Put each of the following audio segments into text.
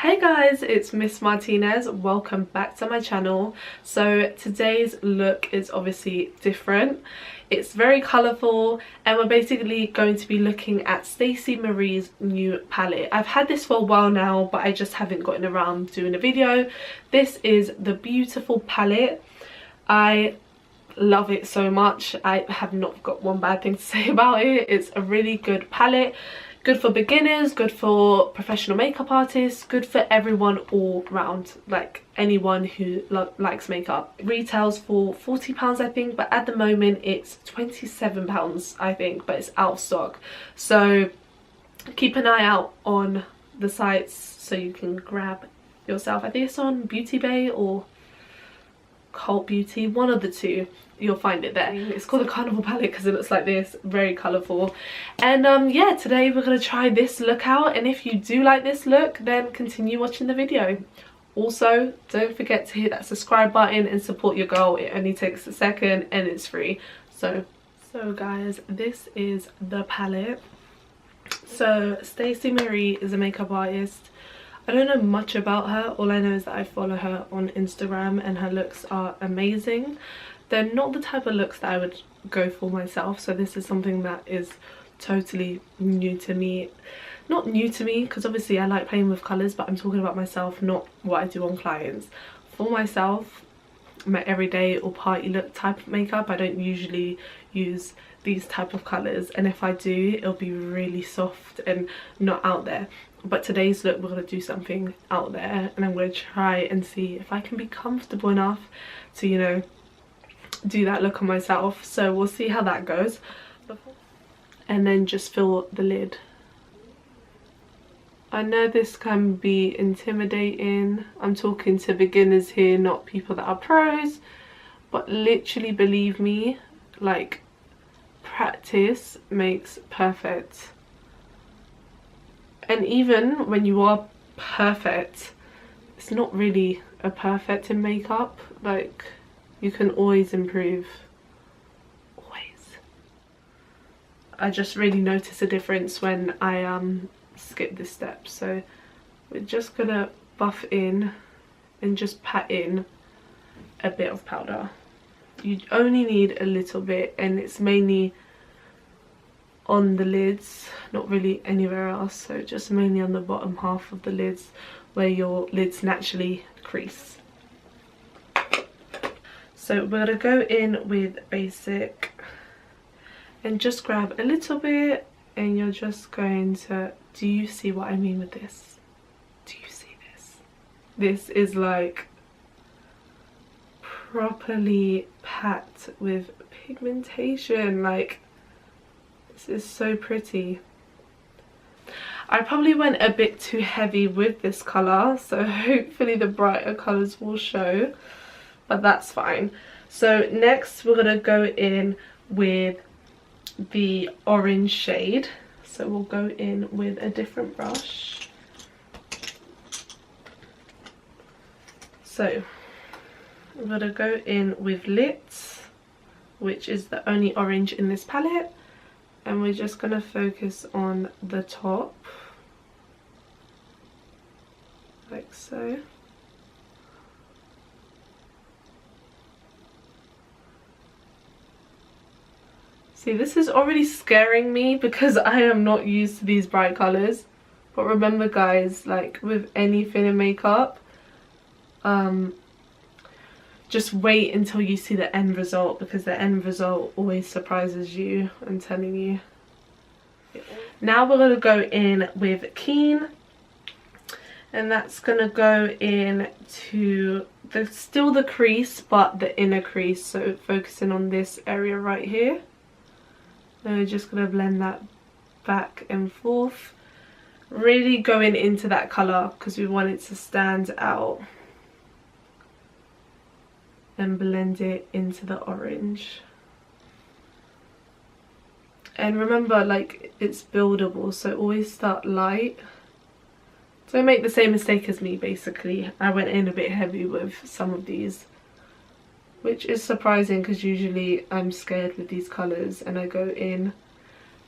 Hey guys, it's Miss Martinez. Welcome back to my channel. So today's look is obviously different. It's very colourful and we're basically going to be looking at Stacey Marie's new palette. I've had this for a while now, but I just haven't gotten around doing a video. This is the beautiful palette. I love it so much. I have not got one bad thing to say about it. It's a really good palette. Good for beginners, good for professional makeup artists, good for everyone all round, like anyone who likes makeup. It retails for £40 I think, but at the moment it's £27 I think, but it's out of stock. So keep an eye out on the sites so you can grab yourself. I think it's on Beauty Bay or Cult Beauty, one of the two. You'll find it there. It's called a Carnival palette because it looks like this, very colourful. And yeah, today we're going to try this look out, and if you do like this look, then continue watching the video. Also, don't forget to hit that subscribe button and support your girl. It only takes a second and it's free. So guys, this is the palette. So Stacey Marie is a makeup artist. I don't know much about her. All I know is that I follow her on Instagram and her looks are amazing. They're not the type of looks that I would go for myself, so this is something that is totally new to me. Not new to me because obviously I like playing with colours, but I'm talking about myself, not what I do on clients. For myself, my everyday or party look type of makeup, I don't usually use these type of colours, and if I do, it'll be really soft and not out there. But today's look, we're going to do something out there, and I'm going to try and see if I can be comfortable enough to, you know, do that look on myself. So we'll see how that goes. And then just fill the lid. I know this can be intimidating. I'm talking to beginners here, not people that are pros, but literally believe me, like, practice makes perfect. And even when you are perfect, it's not really a perfect in makeup. Like, you can always improve. Always. I just really notice a difference when I skip this step. So we're just gonna buff in and just pat in a bit of powder. You only need a little bit, and it's mainly on the lids, not really anywhere else. So just mainly on the bottom half of the lids where your lids naturally crease. So we're gonna go in with basic and just grab a little bit, and you're just going to, do you see what I mean with this? Do you see this? This is like properly packed with pigmentation. Like, this is so pretty. I probably went a bit too heavy with this colour, so hopefully the brighter colours will show, but that's fine. So next we're going to go in with the orange shade. So we'll go in with a different brush. So I'm going to go in with Lit, which is the only orange in this palette. And we're just going to focus on the top, like so. See, this is already scaring me because I am not used to these bright colours. But remember guys, like with anything in makeup, just wait until you see the end result, because the end result always surprises you, I'm telling you. Now we're going to go in with Keen, and that's going to go in to still the crease, but the inner crease. So focusing on this area right here. And we're just going to blend that back and forth. Really going into that colour because we want it to stand out. And blend it into the orange. And remember, like, it's buildable, so always start light. Don't make the same mistake as me, basically. I went in a bit heavy with some of these, which is surprising because usually I'm scared with these colours and I go in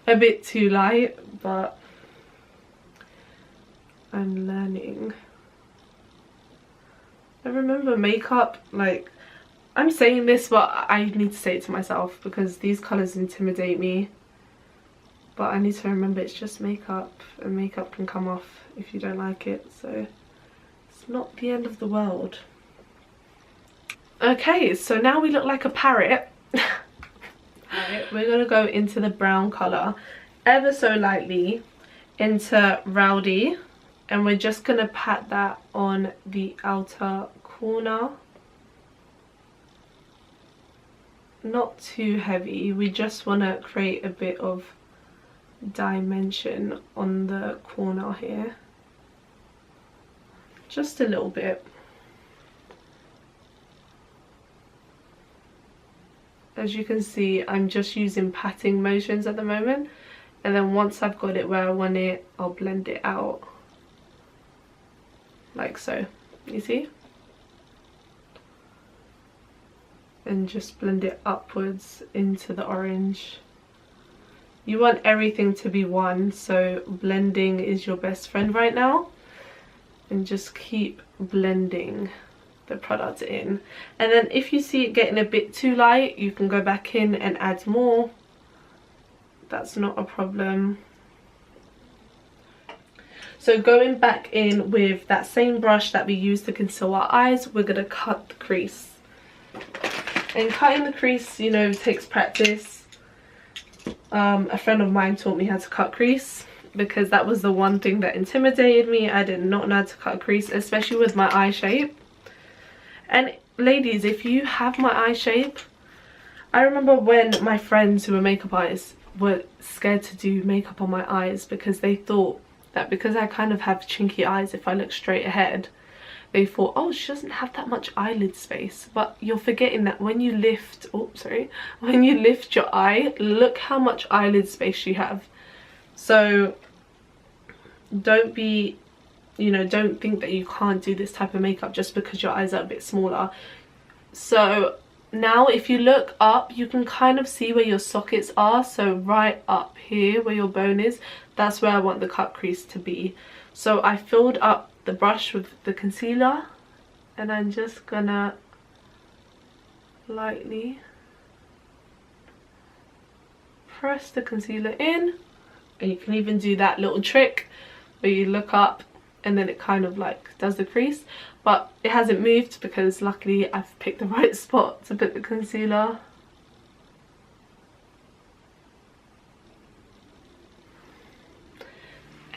a bit too light, but I'm learning. I remember makeup, like, I'm saying this, but I need to say it to myself because these colours intimidate me. But I need to remember it's just makeup, and makeup can come off if you don't like it, so it's not the end of the world. Okay, so now we look like a parrot. Right, we're gonna go into the brown colour ever so lightly into Rowdy, and we're just gonna pat that on the outer corner. Not too heavy, we just want to create a bit of dimension on the corner here, just a little bit. As you can see, I'm just using patting motions at the moment, and then once I've got it where I want it, I'll blend it out like so, you see, and just blend it upwards into the orange. You want everything to be one, so blending is your best friend right now, and just keep blending the product in. And then if you see it getting a bit too light, you can go back in and add more. That's not a problem. So going back in with that same brush that we used to conceal our eyes, we're gonna cut the crease. And cutting the crease, you know, takes practice. A friend of mine taught me how to cut crease because that was the one thing that intimidated me. I did not know how to cut a crease, especially with my eye shape. And ladies, if you have my eye shape, I remember when my friends who were makeup artists were scared to do makeup on my eyes because they thought that because I kind of have chinky eyes, if I look straight ahead, they thought, oh, she doesn't have that much eyelid space. But you're forgetting that when you lift, oh sorry, when you lift your eye, look how much eyelid space you have. So don't be, you know, don't think that you can't do this type of makeup just because your eyes are a bit smaller. So now if you look up, you can kind of see where your sockets are. So right up here where your bone is, that's where I want the cut crease to be. So I filled up the brush with the concealer, and I'm just gonna lightly press the concealer in. And you can even do that little trick where you look up and then it kind of like does the crease, but it hasn't moved because luckily I've picked the right spot to put the concealer.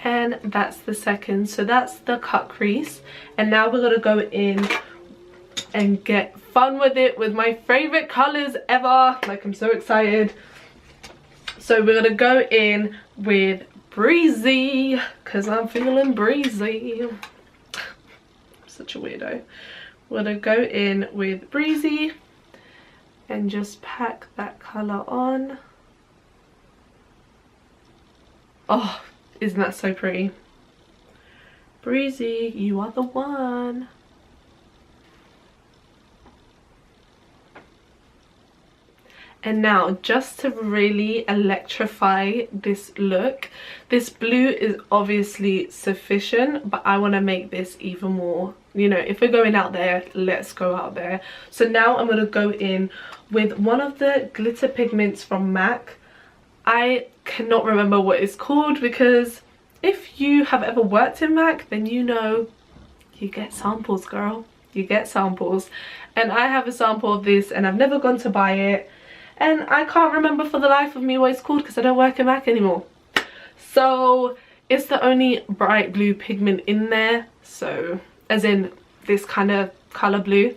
And that's the second, so that's the cut crease. And now we're gonna go in and get fun with it with my favorite colors ever. Like, I'm so excited. So we're gonna go in with Breezy because I'm feeling breezy. I'm such a weirdo. We're gonna go in with Breezy and just pack that color on. Oh, isn't that so pretty? Breezy, you are the one. And now, just to really electrify this look, this blue is obviously sufficient, but I want to make this even more, you know, if we're going out there, let's go out there. So now I'm going to go in with one of the glitter pigments from MAC. I cannot remember what it's called because if you have ever worked in MAC, then you know you get samples, girl. You get samples. And I have a sample of this and I've never gone to buy it. And I can't remember for the life of me what it's called because I don't work in MAC anymore. So it's the only bright blue pigment in there. So as in this kind of color blue.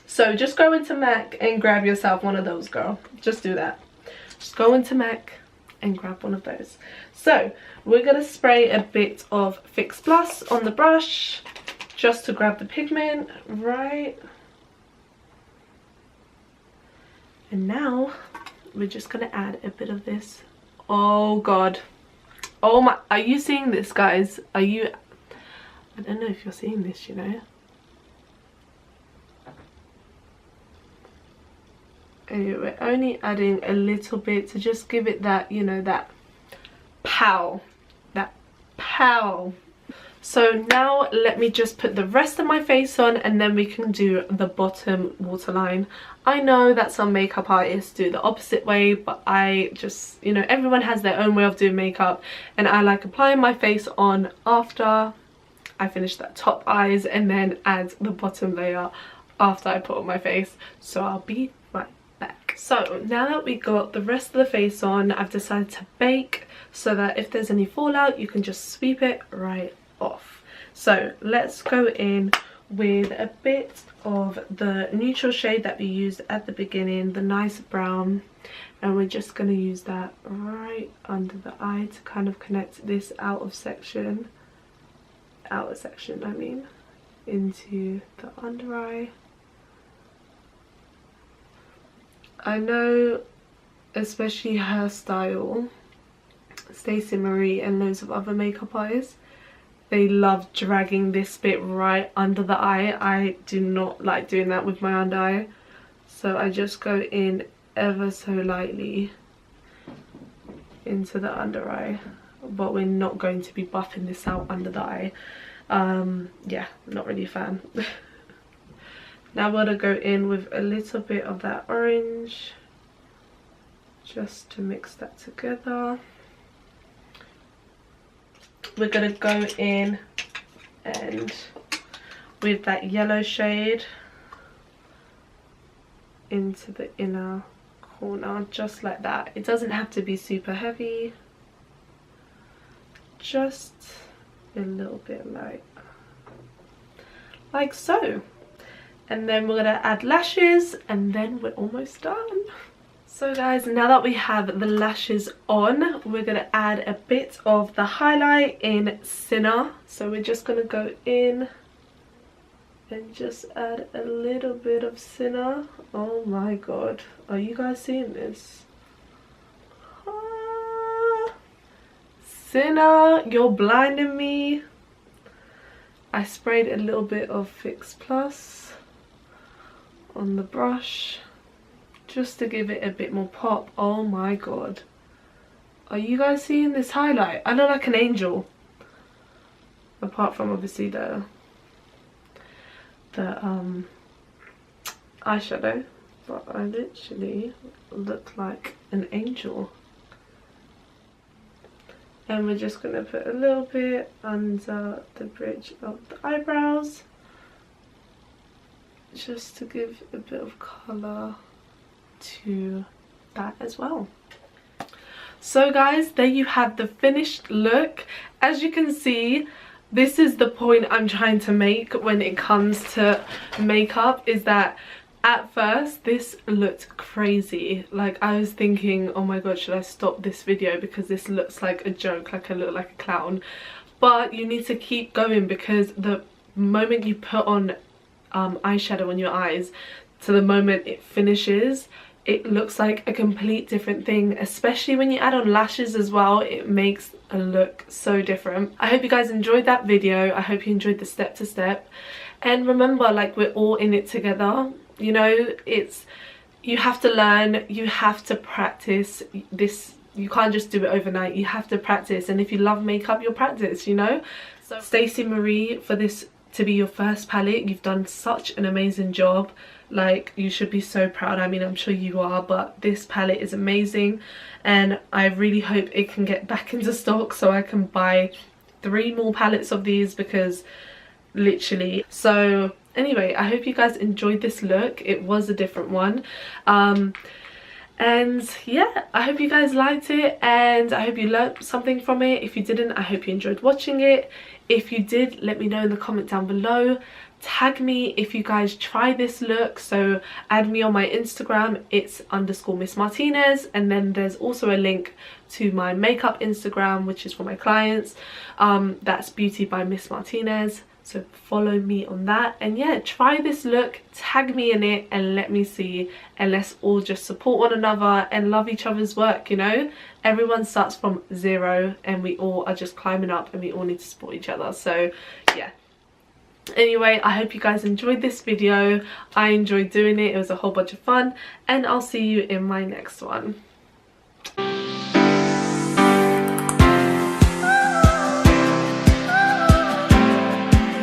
So just go into MAC and grab yourself one of those, girl. Just do that. Just go into MAC and grab one of those. So we're going to spray a bit of Fix Plus on the brush just to grab the pigment, right? And now we're just going to add a bit of this. Oh god. Oh my, are you seeing this, guys? Are you, I don't know if you're seeing this, you know. Anyway, we're only adding a little bit to just give it that, you know, that pow. That pow. So now let me just put the rest of my face on and then we can do the bottom waterline. I know that some makeup artists do the opposite way, but I just, you know, everyone has their own way of doing makeup, and I like applying my face on after I finish that top eyes and then add the bottom layer after I put on my face. So I'll be right back. So now that we got the rest of the face on, I've decided to bake so that if there's any fallout you can just sweep it right off. So let's go in with a bit of the neutral shade that we used at the beginning, the nice brown, and we're just going to use that right under the eye to kind of connect this outer section I mean, into the under eye. I know, especially her style, Stacey Marie and loads of other makeup artists, they love dragging this bit right under the eye. I do not like doing that with my under eye, so I just go in ever so lightly into the under eye, but we're not going to be buffing this out under the eye. Yeah, not really a fan. Now we're going to go in with a little bit of that orange just to mix that together. We're going to go in and with that yellow shade into the inner corner, just like that. It doesn't have to be super heavy, just a little bit light, like so. And then we're going to add lashes and then we're almost done. So guys, now that we have the lashes on, we're going to add a bit of the highlight in Sinner. So we're just going to go in and just add a little bit of Sinner. Oh my god, are you guys seeing this? Sinner, you're blinding me. I sprayed a little bit of Fix Plus on the brush just to give it a bit more pop. Oh my god, are you guys seeing this highlight? I look like an angel, apart from obviously the eyeshadow, but I literally look like an angel. And we're just going to put a little bit under the bridge of the eyebrows, just to give a bit of colour to that as well. So guys, there you have the finished look. As you can see, this is the point I'm trying to make when it comes to makeup, is that at first this looked crazy. Like, I was thinking, oh my god, should I stop this video because this looks like a joke, like I look like a clown. But you need to keep going, because the moment you put on eyeshadow on your eyes to the moment it finishes, it looks like a complete different thing. Especially when you add on lashes as well, it makes a look so different. I hope you guys enjoyed that video. I hope you enjoyed the step to step, and remember, like, we're all in it together. You know, you have to learn, you have to practice this. You can't just do it overnight, you have to practice. And if you love makeup, you'll practice, you know. So Stacey Marie, for this to be your first palette, you've done such an amazing job. Like, you should be so proud. I mean, I'm sure you are, but this palette is amazing, and I really hope it can get back into stock so I can buy 3 more palettes of these, because literally. So anyway, I hope you guys enjoyed this look. It was a different one, and yeah, I hope you guys liked it, and I hope you learned something from it. If you didn't, I hope you enjoyed watching it. If you did, let me know in the comment down below. Tag me if you guys try this look, so add me on my Instagram, it's _Miss Martinez, and then there's also a link to my makeup Instagram, which is for my clients. That's Beauty by Miss Martinez. So follow me on that, and yeah, try this look, tag me in it, and let me see, and let's all just support one another and love each other's work. You know, everyone starts from 0 and we all are just climbing up, and we all need to support each other. So yeah, anyway, I hope you guys enjoyed this video. I enjoyed doing it. It was a whole bunch of fun, and I'll see you in my next one.